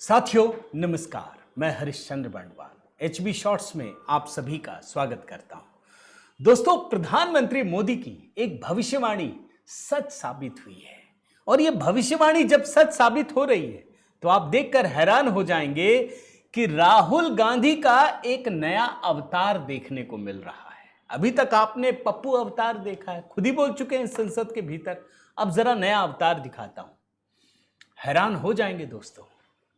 साथियों नमस्कार, मैं हरिश्चंद्र बंडवाल एचबी शॉर्ट्स में आप सभी का स्वागत करता हूं। दोस्तों, प्रधानमंत्री मोदी की एक भविष्यवाणी सच साबित हुई है और यह भविष्यवाणी जब सच साबित हो रही है तो आप देखकर हैरान हो जाएंगे कि राहुल गांधी का एक नया अवतार देखने को मिल रहा है। अभी तक आपने पप्पू अवतार देखा है, खुद ही बोल चुके हैं संसद के भीतर। अब जरा नया अवतार दिखाता हूं, हैरान हो जाएंगे दोस्तों।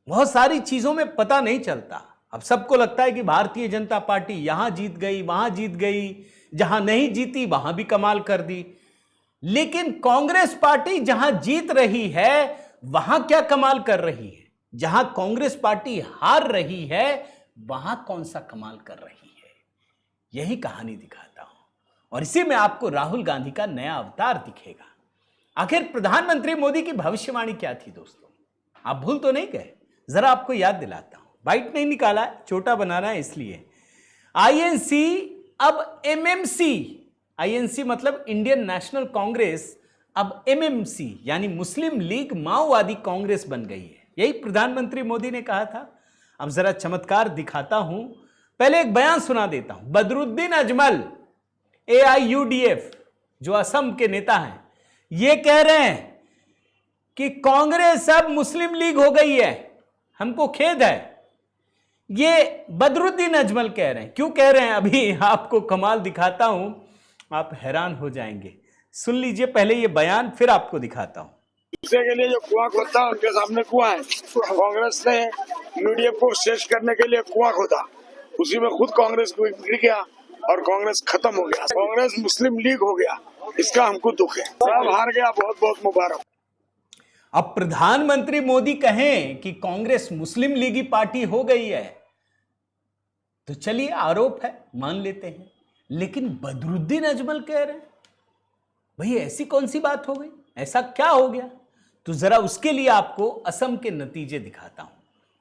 बहुत सारी चीजों में पता नहीं चलता। अब सबको लगता है कि भारतीय जनता पार्टी यहां जीत गई, वहां जीत गई, जहां नहीं जीती वहां भी कमाल कर दी। लेकिन कांग्रेस पार्टी जहां जीत रही है वहां क्या कमाल कर रही है, जहां कांग्रेस पार्टी हार रही है वहां कौन सा कमाल कर रही है, यही कहानी दिखाता हूं। और इसी में आपको राहुल गांधी का नया अवतार दिखेगा। आखिर प्रधानमंत्री मोदी की भविष्यवाणी क्या थी दोस्तों? आप भूल तो नहीं गए? जरा आपको याद दिलाता हूं। बाइट नहीं निकाला है, छोटा बनाना है इसलिए। आईएनसी अब एमएमसी, आईएनसी मतलब इंडियन नेशनल कांग्रेस, अब एमएमसी यानी मुस्लिम लीग माओवादी कांग्रेस बन गई है। यही प्रधानमंत्री मोदी ने कहा था। अब जरा चमत्कार दिखाता हूं। पहले एक बयान सुना देता हूं। बदरुद्दीन अजमल, एआईयूडीएफ, जो असम के नेता हैं, ये कह रहे हैं कि कांग्रेस अब मुस्लिम लीग हो गई है, हमको खेद है। ये बदरुद्दीन अजमल कह रहे हैं। क्यों कह रहे हैं अभी आपको कमाल दिखाता हूं, आप हैरान हो जाएंगे। सुन लीजिए पहले ये बयान, फिर आपको दिखाता हूं। दूसरे के लिए जो कुआं खोदता है उनके सामने कुआं है। कांग्रेस ने यूडीएफ को शेष करने के लिए कुआं खोदा, उसी में खुद कांग्रेस को गिर गया और कांग्रेस खत्म हो गया। कांग्रेस मुस्लिम लीग हो गया, इसका हमको दुख है। सब हार गया, बहुत बहुत मुबारक। अब प्रधानमंत्री मोदी कहें कि कांग्रेस मुस्लिम लीगी पार्टी हो गई है तो चलिए, आरोप है, मान लेते हैं। लेकिन बदरुद्दीन अजमल कह रहे हैं, भाई ऐसी कौन सी बात हो गई, ऐसा क्या हो गया? तो जरा उसके लिए आपको असम के नतीजे दिखाता हूं।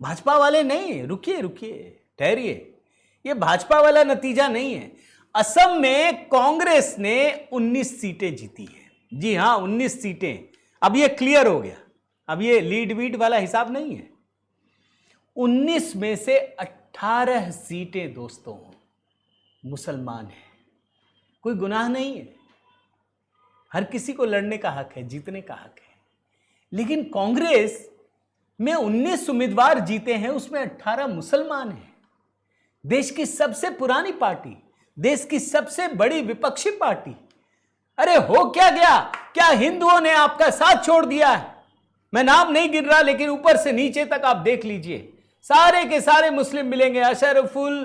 भाजपा वाले नहीं, रुकिए रुकिए, ठहरिए, यह भाजपा वाला नतीजा नहीं है। असम में कांग्रेस ने 19 सीटें जीती है। जी हां, 19 सीटें। अब यह क्लियर हो गया, अब यह लीड वीड वाला हिसाब नहीं है। 19 में से 18 सीटें दोस्तों मुसलमान हैं। कोई गुनाह नहीं है, हर किसी को लड़ने का हक है, जीतने का हक है। लेकिन कांग्रेस में 19 उम्मीदवार जीते हैं, उसमें 18 मुसलमान हैं। देश की सबसे पुरानी पार्टी, देश की सबसे बड़ी विपक्षी पार्टी। अरे हो क्या गया? क्या हिंदुओं ने आपका साथ छोड़ दिया है? मैं नाम नहीं गिन रहा, लेकिन ऊपर से नीचे तक आप देख लीजिए, सारे के सारे मुस्लिम मिलेंगे। अशरफुल,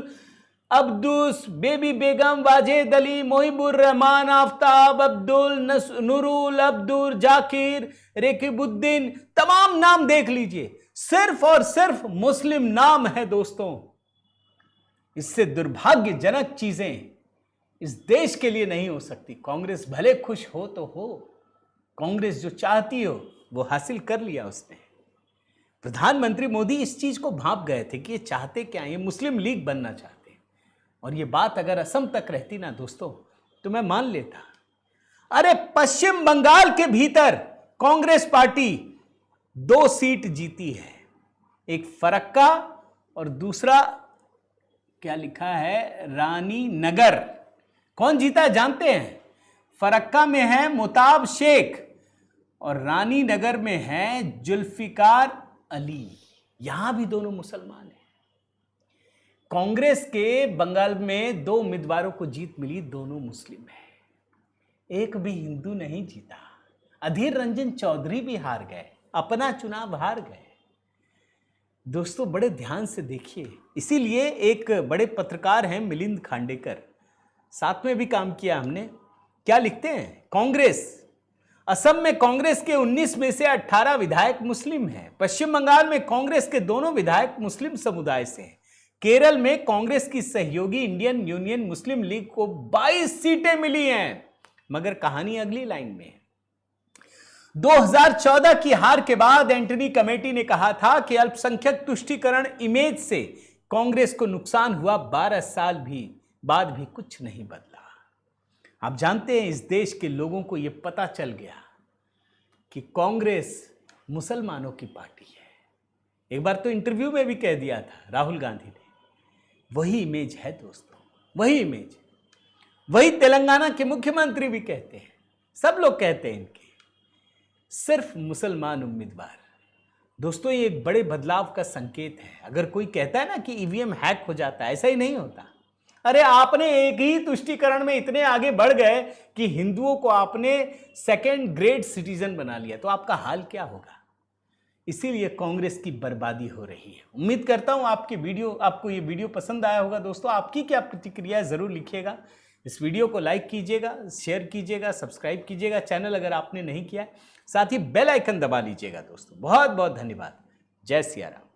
अब्दुस, बेबी बेगम, वाजेद अली, मोहिबुर रहमान, आफ्ताब, अब्दुल, नूरुल, अब्दुल, जाकिर, रेकिबुद्दीन, तमाम नाम देख लीजिए, सिर्फ और सिर्फ मुस्लिम नाम है दोस्तों। इससे दुर्भाग्यजनक चीजें इस देश के लिए नहीं हो सकती। कांग्रेस भले खुश हो तो हो, कांग्रेस जो चाहती हो वो हासिल कर लिया उसने। प्रधानमंत्री मोदी इस चीज को भांप गए थे कि ये चाहते क्या, ये मुस्लिम लीग बनना चाहते हैं। और ये बात अगर असम तक रहती ना दोस्तों तो मैं मान लेता। अरे पश्चिम बंगाल के भीतर कांग्रेस पार्टी 2 सीट जीती है, एक फरक्का और दूसरा क्या लिखा है, रानी नगर। कौन जीता है जानते हैं? फरक्का में है मुताब शेख और रानी नगर में है जुल्फिकार अली। यहां भी दोनों मुसलमान हैं। कांग्रेस के बंगाल में 2 उम्मीदवारों को जीत मिली, दोनों मुस्लिम हैं। एक भी हिंदू नहीं जीता। अधीर रंजन चौधरी भी हार गए, अपना चुनाव हार गए। दोस्तों बड़े ध्यान से देखिए। इसीलिए एक बड़े पत्रकार हैं मिलिंद खांडेकर, साथ में भी काम किया हमने, क्या लिखते हैं? कांग्रेस, असम में कांग्रेस के 19 में से 18 विधायक मुस्लिम हैं। पश्चिम बंगाल में कांग्रेस के दोनों विधायक मुस्लिम समुदाय से हैं। केरल में कांग्रेस की सहयोगी इंडियन यूनियन मुस्लिम लीग को 22 सीटें मिली हैं। मगर कहानी अगली लाइन में है। 2014 की हार के बाद एंटनी कमेटी ने कहा था कि अल्पसंख्यक तुष्टीकरण इमेज से कांग्रेस को नुकसान हुआ। 12 साल बाद भी कुछ नहीं बदला। आप जानते हैं, इस देश के लोगों को यह पता चल गया कि कांग्रेस मुसलमानों की पार्टी है। एक बार तो इंटरव्यू में भी कह दिया था राहुल गांधी ने। वही इमेज है दोस्तों, वही इमेज, वही तेलंगाना के मुख्यमंत्री भी कहते हैं, सब लोग कहते हैं इनके, सिर्फ मुसलमान उम्मीदवार। दोस्तों ये एक बड़े बदलाव का संकेत है। अगर कोई कहता है ना कि ईवीएम हैक हो जाता है, ऐसा ही नहीं होता। अरे आपने एक ही तुष्टीकरण में इतने आगे बढ़ गए कि हिंदुओं को आपने सेकंड ग्रेड सिटीजन बना लिया, तो आपका हाल क्या होगा। इसीलिए कांग्रेस की बर्बादी हो रही है। उम्मीद करता हूं आपको ये वीडियो पसंद आया होगा। दोस्तों आपकी क्या प्रतिक्रिया है जरूर लिखिएगा। इस वीडियो को लाइक कीजिएगा, शेयर कीजिएगा, सब्सक्राइब कीजिएगा चैनल अगर आपने नहीं किया है, साथ ही बेल आइकन दबा लीजिएगा। दोस्तों बहुत बहुत धन्यवाद। जय सिया राम।